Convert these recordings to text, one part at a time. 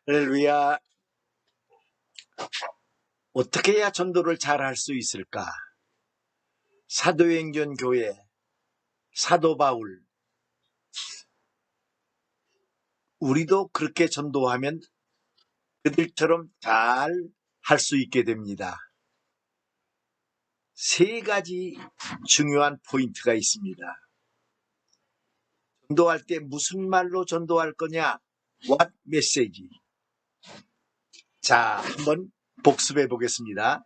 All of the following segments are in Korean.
할렐루야. 어떻게 해야 전도를 잘 할 수 있을까? 사도행전 교회 사도 바울, 우리도 그렇게 전도하면 그들처럼 잘 할 수 있게 됩니다. 세 가지 중요한 포인트가 있습니다. 전도할 때 무슨 말로 전도할 거냐? What message? 자, 한번 복습해 보겠습니다.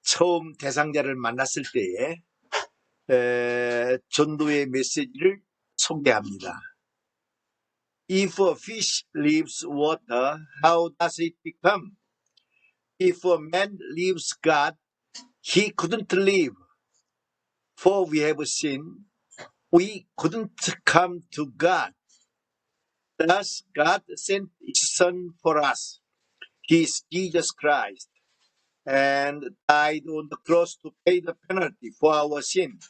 처음 대상자를 만났을 때에 전도의 메시지를 소개합니다. If a fish leaves water, how does it become? If a man leaves God, he couldn't live. For we have sinned, we couldn't come to God. Thus God sent his Son for us. He is Jesus Christ, and died on the cross to pay the penalty for our sin.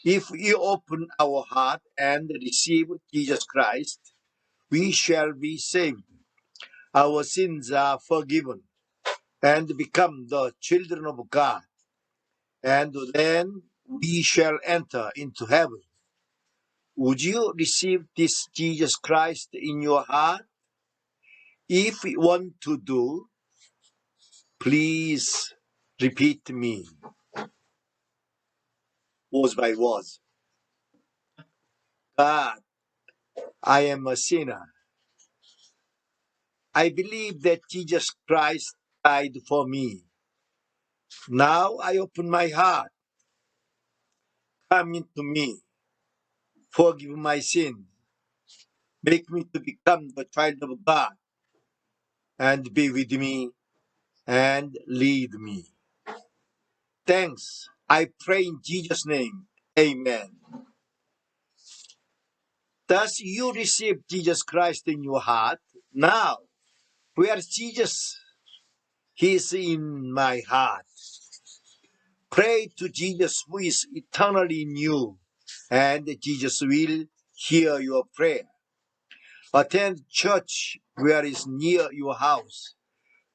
If we open our heart and receive Jesus Christ, we shall be saved. Our sins are forgiven and become the children of God. And then we shall enter into heaven. Would you receive this Jesus Christ in your heart? If you want to do, please repeat me. Words by words. God, I am a sinner. I believe that Jesus Christ died for me. Now I open my heart. Come into me. Forgive my sin. Make me to become the child of God. And be with me and lead me. Thanks. I pray in Jesus' name. Amen. Thus you receive Jesus Christ in your heart. Now, where is Jesus? He is in my heart. Pray to Jesus who is eternally in you, and Jesus will hear your prayer. Attend church where is near your house,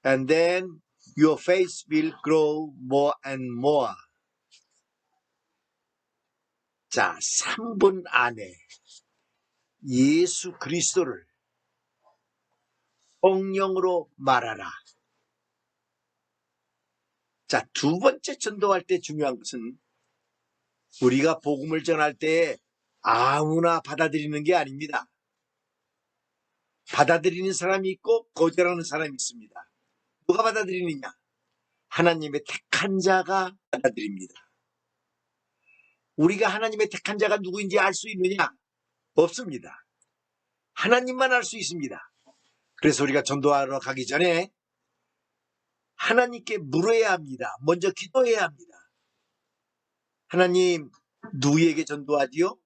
and then your faith will grow more and more. 자, 3분 안에 예수 그리스도를 성령으로 말하라. 자, 두 번째 전도할 때 중요한 것은 우리가 복음을 전할 때 아무나 받아들이는 게 아닙니다. 받아들이는 사람이 있고 거절하는 사람이 있습니다. 누가 받아들이느냐? 하나님의 택한 자가 받아들입니다. 우리가 하나님의 택한 자가 누구인지 알 수 있느냐? 없습니다. 하나님만 알 수 있습니다. 그래서 우리가 전도하러 가기 전에 하나님께 물어야 합니다. 먼저 기도해야 합니다. 하나님, 누구에게 전도하지요?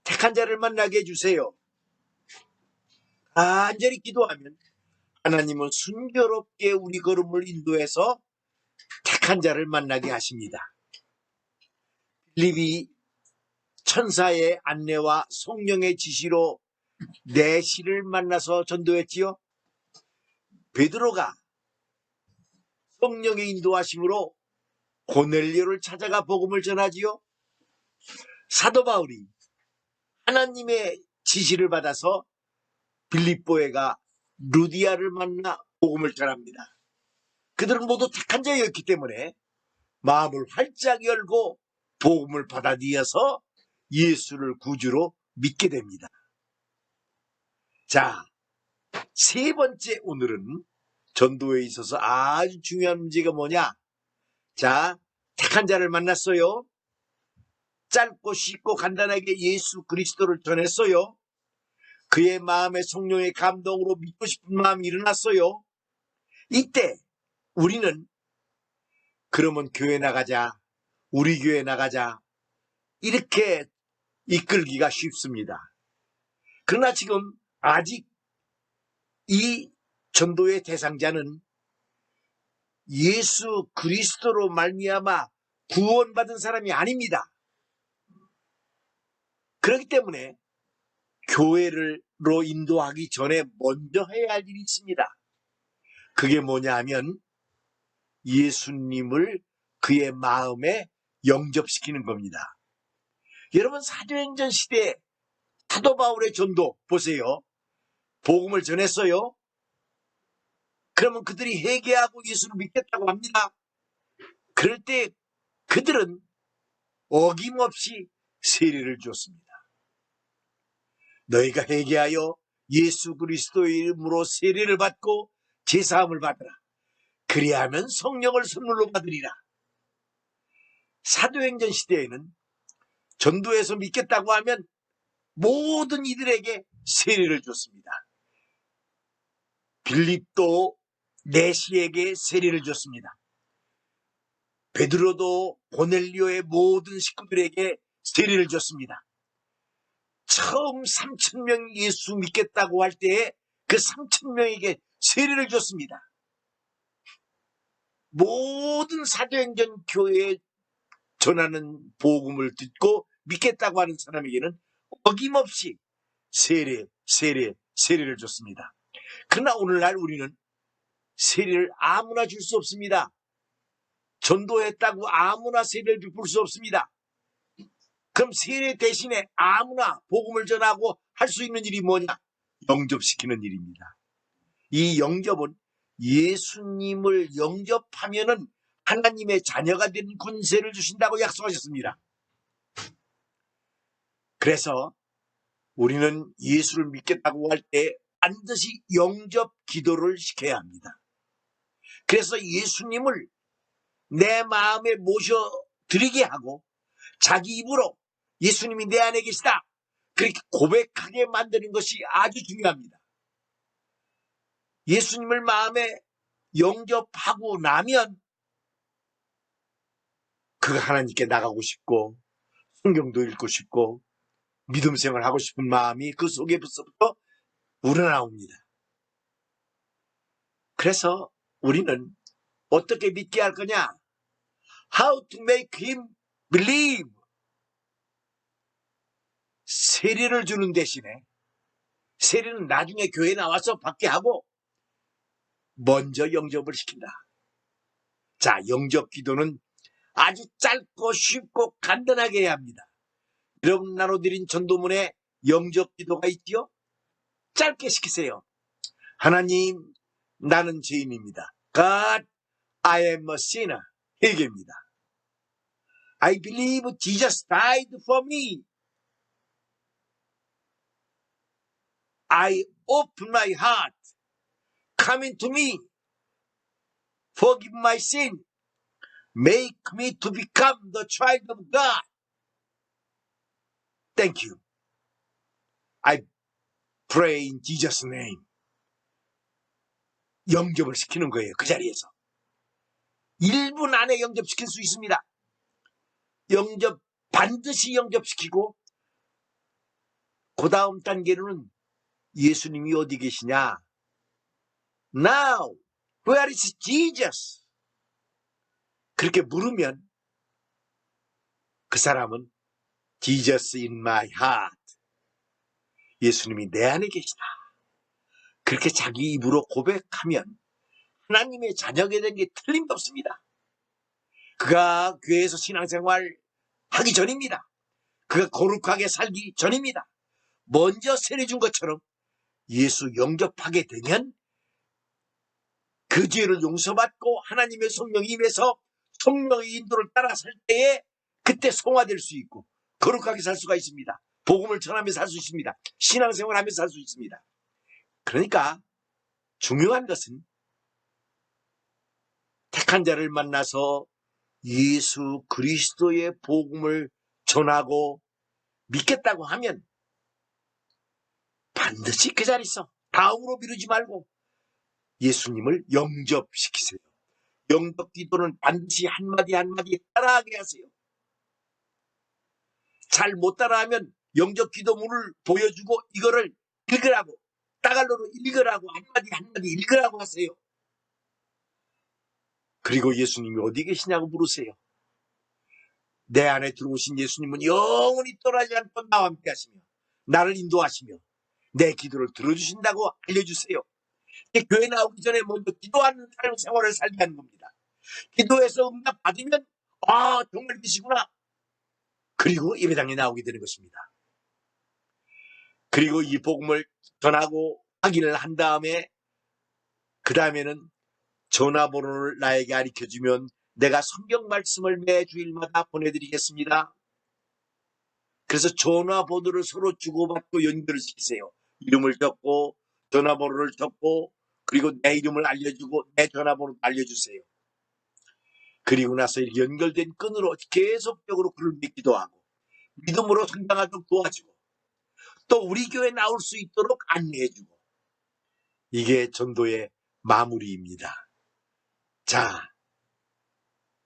택한 자를 만나게 해주세요. 간절히 기도하면 하나님은 순조롭게 우리 걸음을 인도해서 택한 자를 만나게 하십니다. 빌립이 천사의 안내와 성령의 지시로 내시를 만나서 전도했지요. 베드로가 성령의 인도하심으로 고넬료를 찾아가 복음을 전하지요. 사도 바울이 하나님의 지시를 받아서 빌립보에가 루디아를 만나 복음을 전합니다. 그들은 모두 택한 자였기 때문에 마음을 활짝 열고 복음을 받아들여서 예수를 구주로 믿게 됩니다. 자, 세 번째 오늘은 전도에 있어서 아주 중요한 문제가 뭐냐? 자, 택한 자를 만났어요. 짧고 쉽고 간단하게 예수 그리스도를 전했어요. 그의 마음에 성령의 감동으로 믿고 싶은 마음이 일어났어요. 이때 우리는 그러면 교회 나가자, 우리 교회 나가자 이렇게 이끌기가 쉽습니다. 그러나 지금 아직 이 전도의 대상자는 예수 그리스도로 말미암아 구원받은 사람이 아닙니다. 그렇기 때문에 교회로 인도하기 전에 먼저 해야 할 일이 있습니다. 그게 뭐냐 하면 예수님을 그의 마음에 영접시키는 겁니다. 여러분, 사도행전 시대에 사도 바울의 전도 보세요. 복음을 전했어요. 그러면 그들이 회개하고 예수를 믿겠다고 합니다. 그럴 때 그들은 어김없이 세례를 줬습니다. 너희가 회개하여 예수 그리스도의 이름으로 세례를 받고 제사함을 받으라. 그리하면 성령을 선물로 받으리라. 사도행전 시대에는 전도에서 믿겠다고 하면 모든 이들에게 세례를 줬습니다. 빌립도 내시에게 세례를 줬습니다. 베드로도 고넬료의 모든 식구들에게 세례를 줬습니다. 처음 3,000명이 예수 믿겠다고 할 때에 그 3,000명에게 세례를 줬습니다. 모든 사도행전 교회에 전하는 복음을 듣고 믿겠다고 하는 사람에게는 어김없이 세례를 줬습니다. 그러나 오늘날 우리는 세례를 아무나 줄 수 없습니다. 전도했다고 아무나 세례를 베풀 수 없습니다. 그럼 세례 대신에 아무나 복음을 전하고 할 수 있는 일이 뭐냐? 영접시키는 일입니다. 이 영접은 예수님을 영접하면은 하나님의 자녀가 되는 권세를 주신다고 약속하셨습니다. 그래서 우리는 예수를 믿겠다고 할 때 반드시 영접 기도를 시켜야 합니다. 그래서 예수님을 내 마음에 모셔드리게 하고 자기 입으로 예수님이 내 안에 계시다 그렇게 고백하게 만드는 것이 아주 중요합니다. 예수님을 마음에 영접하고 나면 그가 하나님께 나가고 싶고 성경도 읽고 싶고 믿음 생활을 하고 싶은 마음이 그 속에서부터 우러나옵니다. 그래서 우리는 어떻게 믿게 할 거냐? How to make him believe. 세례를 주는 대신에 세례는 나중에 교회에 나와서 받게 하고 먼저 영접을 시킨다. 자, 영접 기도는 아주 짧고 쉽고 간단하게 해야 합니다. 여러분 나눠드린 전도문에 영접 기도가 있지요? 짧게 시키세요. 하나님, 나는 죄인입니다. God, I am a sinner. 회개입니다. I believe Jesus died for me. I open my heart. Come into me. Forgive my sin. Make me to become the child of God. Thank you. I pray in Jesus' name. 영접을 시키는 거예요. 그 자리에서. 1분 안에 영접시킬 수 있습니다. 반드시 영접시키고 그 다음 단계로는 예수님이 어디 계시냐? Now, where is Jesus? 그렇게 물으면 그 사람은 Jesus in my heart. 예수님이 내 안에 계시다. 그렇게 자기 입으로 고백하면 하나님의 자녀가 된 게 틀림없습니다. 그가 교회에서 신앙생활 하기 전입니다. 그가 거룩하게 살기 전입니다. 먼저 세례 준 것처럼 예수 영접하게 되면 그 죄를 용서받고 하나님의 성령이 임해서 성령의 인도를 따라 살 때에 그때 성화될 수 있고 거룩하게 살 수가 있습니다. 복음을 전하면서 살 수 있습니다. 신앙생활 하면서 살 수 있습니다. 그러니까 중요한 것은 택한 자를 만나서 예수 그리스도의 복음을 전하고 믿겠다고 하면 반드시 그 자리에서 다음으로 미루지 말고 예수님을 영접시키세요. 영접 기도는 반드시 한마디 한마디 따라하게 하세요. 잘 못 따라하면 영접 기도문을 보여주고 이거를 읽으라고, 따갈로로 읽으라고, 한마디 한마디 읽으라고 하세요. 그리고 예수님이 어디 계시냐고 물으세요. 내 안에 들어오신 예수님은 영원히 떠나지 않고 나와 함께 하시며 나를 인도하시며 내 기도를 들어주신다고 알려주세요. 교회 나오기 전에 먼저 기도하는 생활을 살게 하는 겁니다. 기도해서 응답 받으면 정말 계시구나. 그리고 예배당에 나오게 되는 것입니다. 그리고 이 복음을 전하고 확인을 한 다음에 그 다음에는 전화번호를 나에게 가르쳐주면 내가 성경 말씀을 매 주일마다 보내드리겠습니다. 그래서 전화번호를 서로 주고받고 연결을 시키세요. 이름을 적고 전화번호를 적고 그리고 내 이름을 알려주고 내 전화번호를 알려주세요. 그리고 나서 이렇게 연결된 끈으로 계속적으로 그를 믿기도 하고 믿음으로 성장하도록 도와주고 또 우리 교회에 나올 수 있도록 안내해주고 이게 전도의 마무리입니다. 자,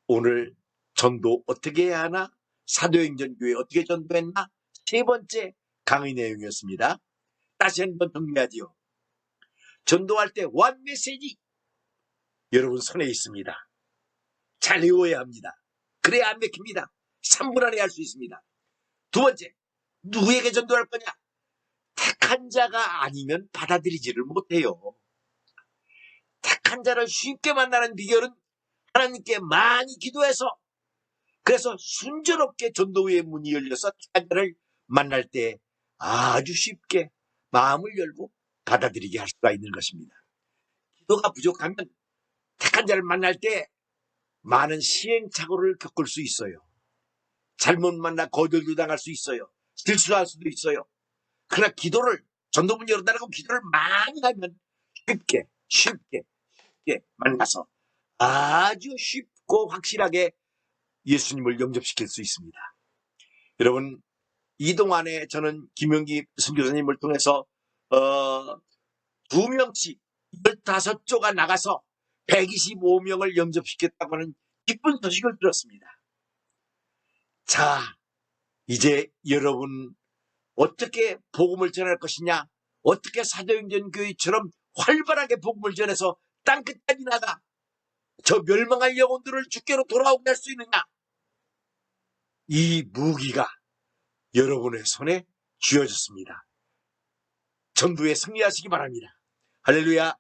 오늘 전도 어떻게 해야 하나? 사도행전 교회 어떻게 전도했나? 세 번째 강의 내용이었습니다. 다시 한번 정리하지요. 전도할 때 원 메시지 여러분 손에 있습니다. 잘 외워야 합니다. 그래야 안 맥힙니다. 3분 안에 할 수 있습니다. 두 번째, 누구에게 전도할 거냐? 택한 자가 아니면 받아들이지를 못해요. 택한 자를 쉽게 만나는 비결은 하나님께 많이 기도해서 그래서 순조롭게 전도의 문이 열려서 택한 자를 만날 때 아주 쉽게 마음을 열고 받아들이게 할 수가 있는 것입니다. 기도가 부족하면 택한 자를 만날 때 많은 시행착오를 겪을 수 있어요. 잘못 만나 거절도 당할 수 있어요. 실수할 수도 있어요. 그러나 기도를 전도문 열어달라고 기도를 많이 하면 쉽게 만나서 아주 쉽고 확실하게 예수님을 영접시킬 수 있습니다. 여러분 이동안에 저는 김영기 선교사님을 통해서 2명씩 15조가 나가서 125명을 영접시켰다고 하는 기쁜 소식을 들었습니다. 자, 이제 여러분 어떻게 복음을 전할 것이냐? 어떻게 사도행전 교회처럼 활발하게 복음을 전해서 땅끝까지 나가 저 멸망할 영혼들을 주께로 돌아오게 할 수 있느냐? 이 무기가 여러분의 손에 쥐어졌습니다. 전도에 승리하시기 바랍니다. 할렐루야.